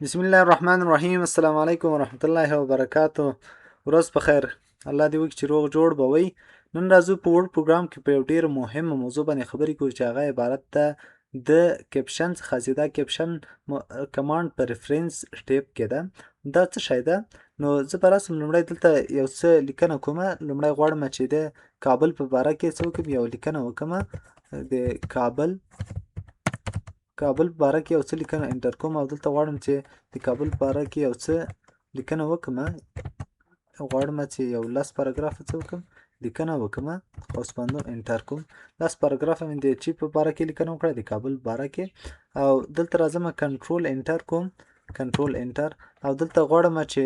بسم الله الرحمن الرحیم. السلام علیکم ورحمت الله وبرکاتو. ورځ په خیر. الله دې وکړي چې روغ جوړ به وي. نن راځو په وړ پروګرام کې په یو ډېر مهمه موضوع باندې خبرې کوو چې هغه عبارت ده د کیپشن څخه چې دا کیپشن کمانډ په ریفرنس ټیپ کې ده. دا څه شی ده؟ نو زه به راسم لومړی دلته یو څه لیکنه کومه. لومړی غواړم چې د کابل په باره کې څه وکړم، یو لیکنه وکړم. د کابل په باره کې یو څه لیکنه انټر کوم او دلته غواړم چې د کابل په باره کې یو څه لیکنه وکړم. غواړم چې یو 10 پاراګرافه څه وکړم، لیکنه وکړم. قوسبندو انټر کوم. 10 پاراګرافه مې د چی په باره کې لیکنه وکړه، د کابل په باره کې. او دلته راځم کنټرول انټر کوم، کنټرول انټر. او دلته غواړم چې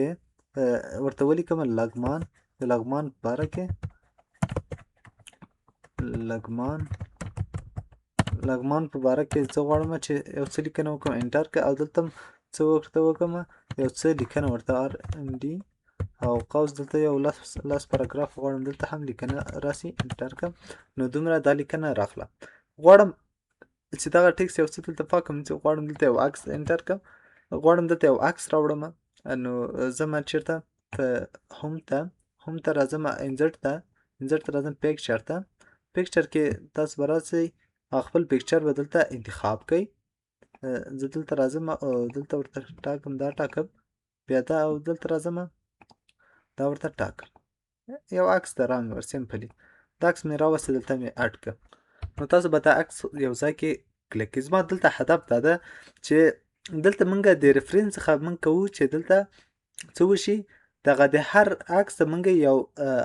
ورته ولیکم لغمان، د لغمان په باره کې، لغمان په باره کې زه غواړم چې یو څه لیکنه وکړم. انټر کړه او دلته څه ورته وکړم، یو څه لیکنه ورته ار ان ډي او قوس دلته یو لاس پاراګراف غواړم، دلته هم لیکنه راسي. انټر کړم. نو دومره دا لیکنه راغله. غواړم چې دغه ټیکس یو څه دلته پاکم، چې غواړم دلته یو عکس انټر کړم، غواړم دلته یو عکس راوړم. نو ځم چېرته په هوم ته راځم، انزرټ ته راځم، پیکچر ته. پیکچر کې تاسو به راسئ، خپل پیکچر به دلته انتخاب کړئ. زه دلته راځم او دلته ورته ټاکم، دا ټاکم، بیا دا او دلته راځم دا ورته ټاکم. یو عکس د رام ور سمپلی دا عکس مې راوسته، دلته مې اډ کړ. نو تاسو به دا عکس یو ځای کې کلیک کړئ. زما دلته هدف دا ده چې دلته مونږ د ریفرنس څخه مونږ کوو چې دلته څه وشي، دغه د هر عکس ته مونږ یو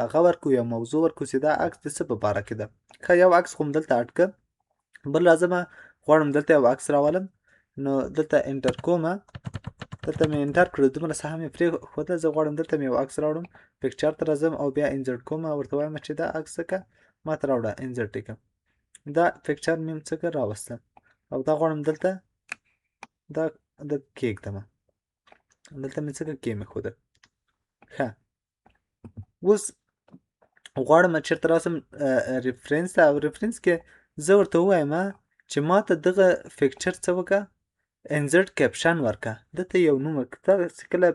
هغه ورکو، یو موضوع ورکو چې دا عکس د څه په باره کې ده. ښه، یو عکس خو دلته اډ کړ. بل راځم غواړم دلته یو عکس راولم. نو دلته انټر کومه، دلته مې انټر کړو، دومره څه هم مې پرېښوده. زه غواړم دلته مې یو عکس راوړم، پکچر ته راځم او بیا انزرټ کوم او ورته وایم چې دا عکس څه ماته راوړه، انزرټ یې کړم. دا پکچر مې څه راوسته او دا غواړم دلته دا کېږدمه. دلته مې څه کېمښوده. ښه، اوس غواړم چېرته راسم ریفرنس ته، او ریفرنس کې زه ورته ووایم چې ماته دغه پکچر څه وکړه، انزرټ کیپشن ورکړه. دلته یو نوم ورکړه. تاسو کله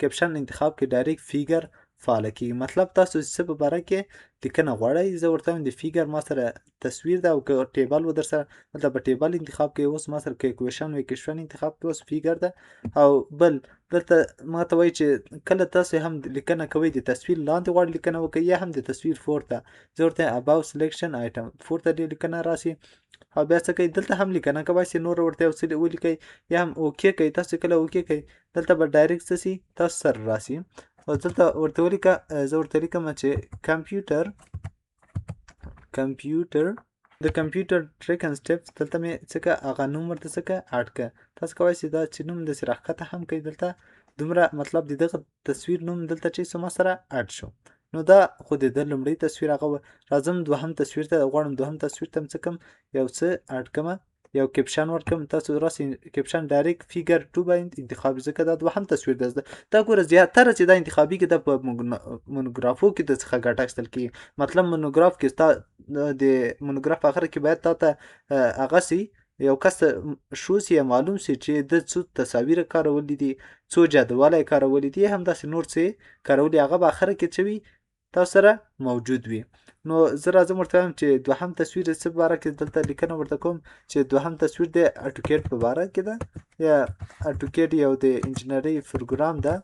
کیپشن انتخاب کې ډایرکټ فیګر فعاله کېږي. مطلب تاسو څه په باره کې لیکنه غواړئ، زه ورته وایم د فیګر ما سره تصویر ده، او که ټیبل و در سره دلته به ټیبل انتخاب کوئ. اوس ما سره که اکویشن انتخاب کوئ، اوس فیګر ده. او بل دلته ماته وایي چې کله تاسو هم لیکنه کوئ د تصویر لاندې غواړئ لیکنه وکړئ یا هم د تصویر پورته. زه ورته اباو سلیکشن آیټم پورته دې لیکنه راسي. او بیا څه کوئ، دلته هم لیکنه کوئ چې نور ورته یو څه ولیکئ یا هم اوکې کوئ. تاسو کله اوکې کوئ دلته به ډایرکټ څه سي تاسو سره راسي. او دلته ورته ولیکه، زه ورته لیکم چې کمپیوټر د کمپیوټر ټریک اند سټیپس. دلته مې څه که هغه نوم ورته څه که اډ که. تاسو کولی شئ دا چې نوم داسې راښکته هم کوئ. دلته دومره مطلب د دغه تصویر نوم دلته چې څه ما سره اډ شو. نو دا خو د ده لومړی تصویر هغه و. راځم دوهم تصویر ته، غواړم دوهم تصویر ته څه کم، یو څه اډ کمه، یو کیپشن ورکم. تاسو راسئ کیپشن ډایرکټ فیګر 2 باندې انتخاب، ځکه دا دوهم تصویر ده. دا ګوره زیاتره چې دا انتخابي کې دا په مونوګرافو کې د څخه ګټه اخیستل کېږي. مطلب مونوګراف کې ستا د مونوګراف اخر کې باید تا ته هغه سي، یو کس شو سي یا معلوم سي چې د څو تصاویر کارولي دي، څو جدوله یې کارولي دي، همداسې نور څه کارولي، هغه به اخره کې څه وي تاسو سره موجود وي. نو زه راځم ورته وایم چې دوهم تصویر څه په باره کې دلته لیکنه ورته کوم چې دوهم تصویر د اټوکیټ په باره کې ده، یا اټوکیټ یو د انجینرۍ پروګرام ده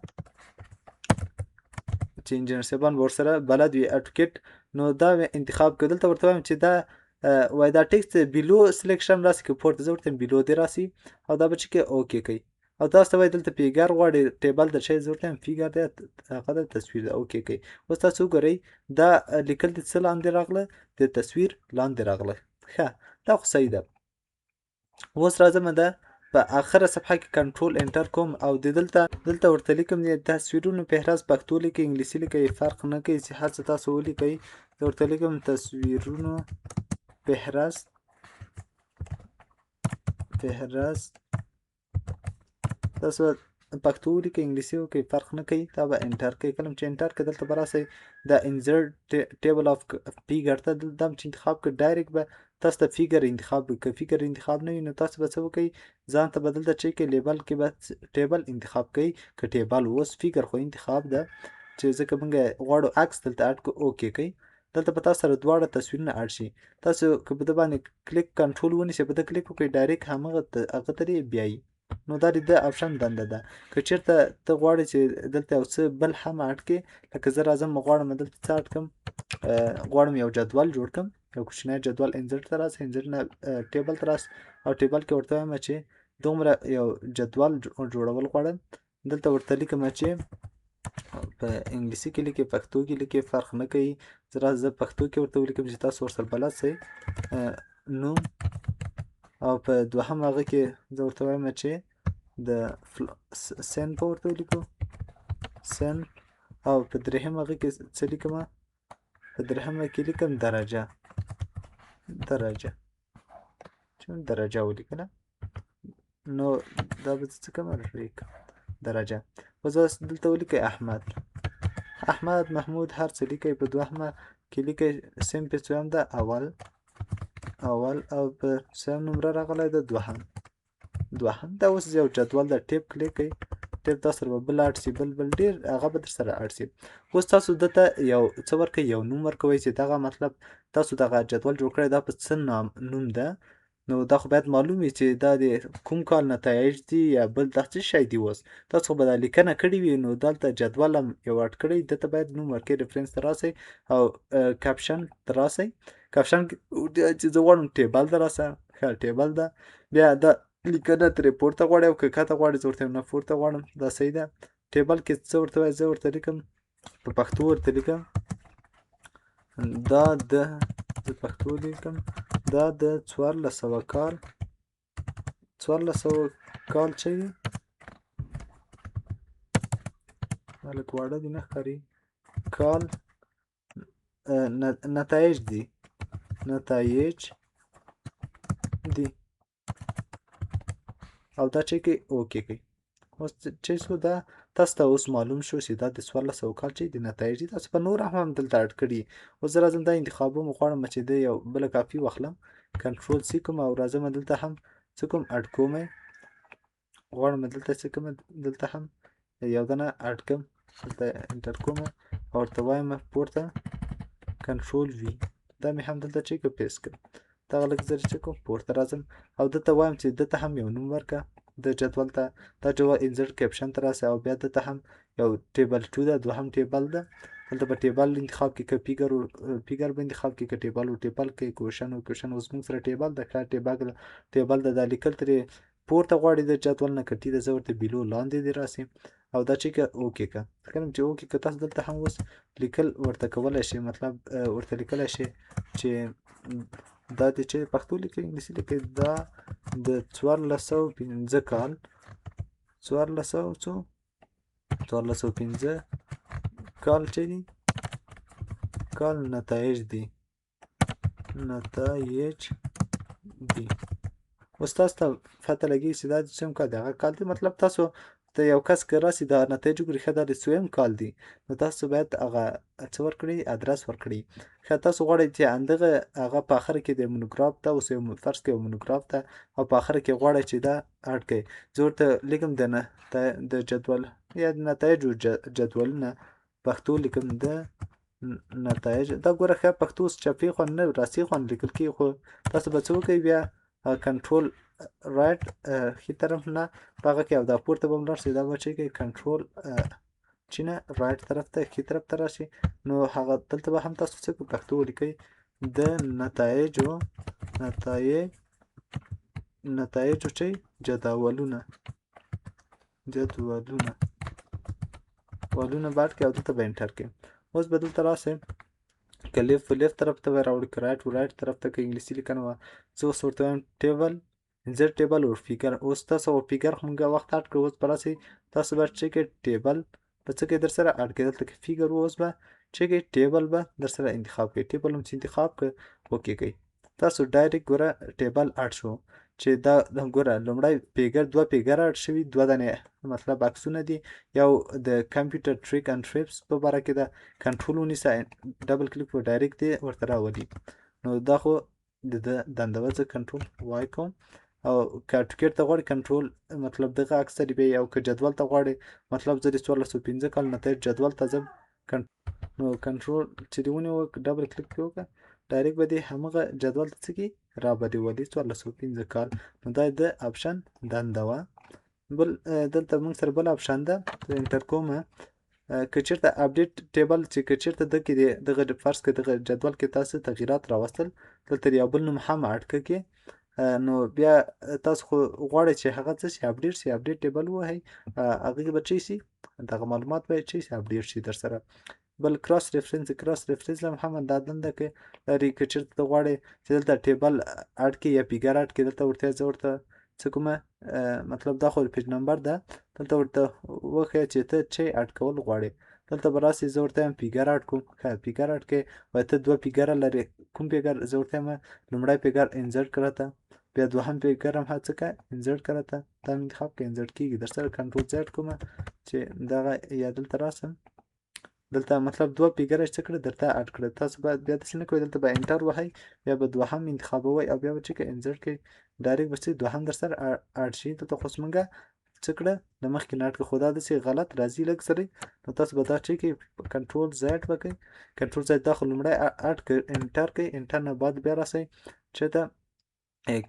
چې انجینر صاحبان به ورسره بلد وي، اټوکیټ. نو دا انتخاب کړه. دلته ورته وایم چې دا وای دا ټیکسټ بیلو سلیکشن راسي که پورته، زه ورته بیلو دې راسي او دا به چې کې اوکې کوي. او تاسو ته وایي دلته فیګر غواړئ ټیبل د شی، زه ورته وایم فیګر دی، هغه د تصویر ده، اوکې کوي. اوس تاسو وګورئ دا لیکل د څه لاندې راغله، د تصویر لاندې راغله. ښه، دا خو صحیح ده. اوس راځم ده په اخره صفحه کې کنټرول انټر کوم او دلته ورته لیکم د تصویرونو فهرست پښتو لیکئ، انګلیسي لیکئ، فرق نه کوي چې هر څه تاسو ولیکئ. زه ورته لیکم تصویرونو فهرست تاسو پښتو ولیکئ انګلیسي وکئ فرق نه کوي دا به انټر کوئ کله چې انټر کړئ دلته به راسئ دا انسرټ ټیبل اف فیګر ته دلته هم چې انتخاب کړئ ډایرکټ به تاسو ته فیګر انتخاب وکړي که فیګر انتخاب نه وي نو تاسو به څه وکئ ځان ته به دلته چې کوئ لیبل کې به ټیبل انتخاب کوئ که ټیبل اوس فیګر خو انتخاب ده چې ځکه موږ غواړو عکس دلته اډ کړو اوکې کوئ دلته به تاسو سره دواړه تصویرونه اډ شي تاسو که په ده باندې کلیک کنټرول ونیسئ په ده کلیک وکړئ ډایرکټ همغه ته دې بیایي نو دا د آپشن دنده ده که چېرته ته غواړې چې دلته یو څه بل هم اډ کړې لکه زه راځم غواړم دلته څه اډ کړم غواړم یو جدول جوړ کړم یو کوچنی جدول انسرټ ته راسئ انسرټ نه ټیبل ته راسئ او ټیبل کې ورته وایم چې دومره یو جدول جوړول غواړم دلته ورته لیکم چې په انګلیسي کې لیکئ پښتو کې لیکئ فرق نه کوي زه پښتو کې ورته ولیکم چې تاسو ورسره بلد سئ نوم او په دوهم هغه کې زه ورته وایم چې د سن په ورته ولیکو سن او په درېیم هغه کې څه لیکمه په درېیمه کې لیکم درجه درجه ولیکله نو دا به څه کومه درجه اوس دلته ولیکئ احمد محمود هر څه لیکئ په دوهمه کې لیکئ سیم په څویم ده اول او په سیم نمره راغلی ده دوهم دا اوس یو جدول ده ټیپ کلیک کئ ټیپ تاسو سره به بل اډ سي بل ډېر هغه به در سره اډ سي اوس تاسو دته یو څه ورکئ یو نوم ورکوئ چې دغه مطلب تاسو دغه جدول جوړ کړی دا په څه نوم ده نو دا خو باید معلوم وي چې دا د کوم کال نتایج دي یا بل دا څه شی دي اوس تاسو خو به دا لیکنه کړې وي نو دلته جدول هم یو اډ کړئ دته باید نوم ورکړئ ریفرنس ته راسئ او کپشن ته راسئ کپشن چې زه غواړم ټیبل ته راسه ښه ټیبل ده بیا دا لیکنه ترې پورته غواړئ او که کښته غواړئ زه ورته نه پورته غواړم دا صحیح ده ټیبل کې څه ورته وایي زه ورته لیکم په پښتو ورته لیکم دا د پښتو لیکم دا د 1400 کال چې هلک واړه دي نه ښکاري کال نتایج دي او دا چې کې اوکې کوي اوس چې شو دا تاسو ته اوس معلوم شو چې دا د 1400 کال چې د نتایج دي تاسو په نور هم دلته اډ کړي اوس زه راځم دا انتخابوم غواړم چې د یو بله کاپي واخلم کنټرول سی کوم او راځم دلته هم څه کوم اډ کوم غواړم دلته څه کوم دلته هم یو دانه اډ کوم دلته انټر کوم او ورته وایم پورته کنټرول وي دا مې هم دلته چې که پیسټ کړم دغه لږ زر چې کوم پورته راځم او دته وایم چې دته هم یو نوم ورکړه د جدول ته دا جواب انسرټ کیپشن ته راسه او بیا دته هم یو ټیبل 2 ده دوهم ټیبل ده دلته به ټیبل انتخاب کې که فیګر به انتخاب کې که ټیبل کې کوشن اوس موږ سره ټیبل ده ښه ټیبل ده دا لیکل ترې پورته غواړي د جدول نه کټي ده زه ورته بیلو لاندې دې راسي او دا چې که اوکې که کلم چې اوکې که تاسو دلته هم اوس لیکل ورته کولی شئ مطلب ورته لیکلی شئ چې دا د چې پښتو لیکئ انګلیسي لیکئ دا د 1405 کال 1405 کال چې دي کال نتایج دي اوس تاسو ته پته لګي چې دا د څوم کال دی هغه کال دی مطلب تاسو ته یو کس که راسي د نتایجو ګوري ښه دا د څویم کال دی نو تاسو باید هغه څه ورکړئ ادرس ورکړئ ښه تاسو غواړئ چې همدغه هغه په آخره کې د مونوګراف ته اوس یو فرض کړئ یو مونوګراف ته او په آخره کې غواړئ چې دا اډ کړئ زه ورته لیکم د جدول یا د نتایجو جدولونه پښتو لیکم د نتایج دا ګوره ښه پښتو اوس چپې خوند نه راستي خوند لیکل کېږي خو تاسو به څه وکئ بیا کنټرول رایټ ښي طرف نه په هغه کې او دا پورته به لاړ شئ دا به چې کوئ کنټرول چې نه رایټ طرف ته ښي طرف ته راشي نو هغه دلته به هم تاسو څه په پښتو ولیکئ د نتایجو چې جدولونه باډ کړئ او دلته به انټر کړئ اوس به دلته راسئ که لیفت طرف ته به راوړئ که رایټ طرف ته که انګلیسي لیکنه وه زه اوس ورته وایم ټیبل انسرټ ټیبل او فیګر اوس تاسو فیګر خو موږ وخت اډ کړو اوس به راسئ تاسو به چې کې ټیبل په څه کې در سره اډ کړئ دلته کې فیګر اوس به چې کې ټیبل به در سره انتخاب کړئ ټیبل هم چې انتخاب کړئ اوکې کوئ تاسو ډایرکټ ګوره ټیبل اډ شو چې دا ګوره لومړی پیګر 2 پیګر اډ شوي 2 دانې مطلب عکسونه دي یو د کمپیوټر ټریک اند ټریپس په باره کې ده کنټرول ونیسه ډبل کلیک په ډایرکټ یې ورته راولي نو دا خو د ده دنده وه زه کنټرول وای کوم او که ټکټ ته غواړې کنټرول مطلب دغه عکس ته دې بیایي او که جدول ته غواړې مطلب زه د 1405 کال نتایج جدول ته ځم نو کنټرول چې دې ونیوه ډبل کلیک پرې وکړه ډایرکټ به دې همغه جدول ته څه کړي را به دې ولي 1405 کال نو دا د آپشن دنده وه بل دلته موږ سره بل آپشن ده زه انټر کومه که چېرته اپډیټ ټیبل چې که چېرته دکې دغه فرض کړه دغه جدول کې تاسو تغییرات راوستل دلته یو بل نوم هم اډ کړئ نو بیا تاسو خو غواړئ چې هغه څه شي اپډیټ شي اپډیټ ټیبل ووهئ هغه کې به څه شي دغه معلومات به څه شي اپډیټ شي در سره بل کراس ریفرنس هم دا دنده کې لري که چېرته ته غواړې چې دلته ټیبل اډ کړې یا پیګر اډ کړې دلته ورته زه ورته څه کومه مطلب دا خو پیج نمبر ده دلته ورته وښیه چې ته څه اډ کول غواړې دلته به راسې زه ورته یم پیګر اډ کوم ښه پیګر اډ کې وایي ته 2 پیګره لرې کوم پیګر زه ورته یم لومړی پیګر انزرټ کړه ته بیا دوهم پیګر هم هڅه کړه انزرټ کړه ته دا مې انتخاب کړه انزرټ کېږي در سره کنټرول زیډ کومه چې دغه یا دلته راسم دلته مطلب 2 پیګره څه کړه درته اډ کړه تاسو باید بیا داسې نه کوئ دلته به انټر وهئ بیا به دوهم انتخابوئ او بیا به چې انزرټ کړئ ډایرکټ به دوهم در سره اډ شي دلته خو زمونږه څه کړه د مخکې نه اډ کړه خو دا داسې غلط راځي لږ سړی نو تاسو به دا چې کوئ کنټرول زیډ به کوئ کنټرول زیډ دا خو لومړی اډ کړئ انټر کوئ انټر نه بعد بیا راسئ چې ته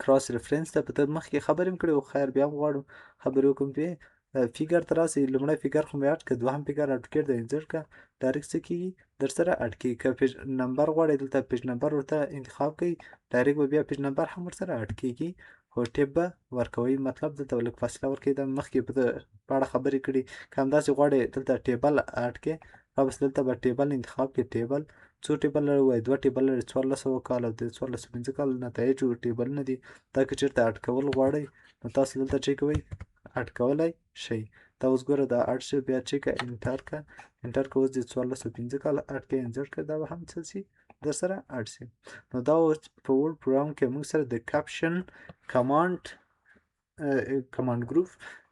کراس ریفرنس ته په ته مخکې خبرې هم کړې وو خیر بیا هم غواړو خبرې وکړو پرې فیګر ته راسئ لومړی فیګر خو مې اډ کړه دوهم فیګر اډ کړ د انزرټ کړه ډایرکټ څه کېږي در سره اډ کېږي که پیج نمبر غواړئ دلته پیج نمبر ورته انتخاب کړئ ډایرکټ به بیا پیج نمبر هم ورسره اډ کېږي خو ټیپ به ورکوئ مطلب دلته به لږ فاصله ورکوئ دا مخکې په اړه خبرې کړي که همداسې غواړئ دلته ټیبل اډ کړئ بس دلته به ټیبل انتخاب کړئ ټیبل څو ټیبل لري وایي 2 ټیبل لري 1400 کال او د 1405 کال نتایجو ټیبلونه دي دا که چېرته اډ کول غواړئ نو تاسو دلته چې کوئ اډ کولی شئ دا اوس ګوره دا اډ شو بیا چې که انټر که انټر که اوس د 1405 کال اډ که انزرټ که دا به هم څه شي در سره اډ شي نو دا اوس په ورډ پروګرام کې موږ سره د کپشن کمانډ ګروپ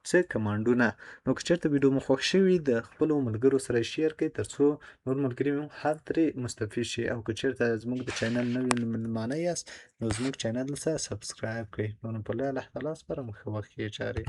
څه کمانډونه نو که چېرته ویډیو مو خوښ شوي د خپلو ملګرو سره شیر کړئ تر څو نور ملګري مو هم ترې مستفید شي او که چېرته زموږ د چینل نوي مېلمانه یاست نو زموږ چینل سره سبسکرایب کړئ نو په الله تعالی سپارم ښه وخت یې چارې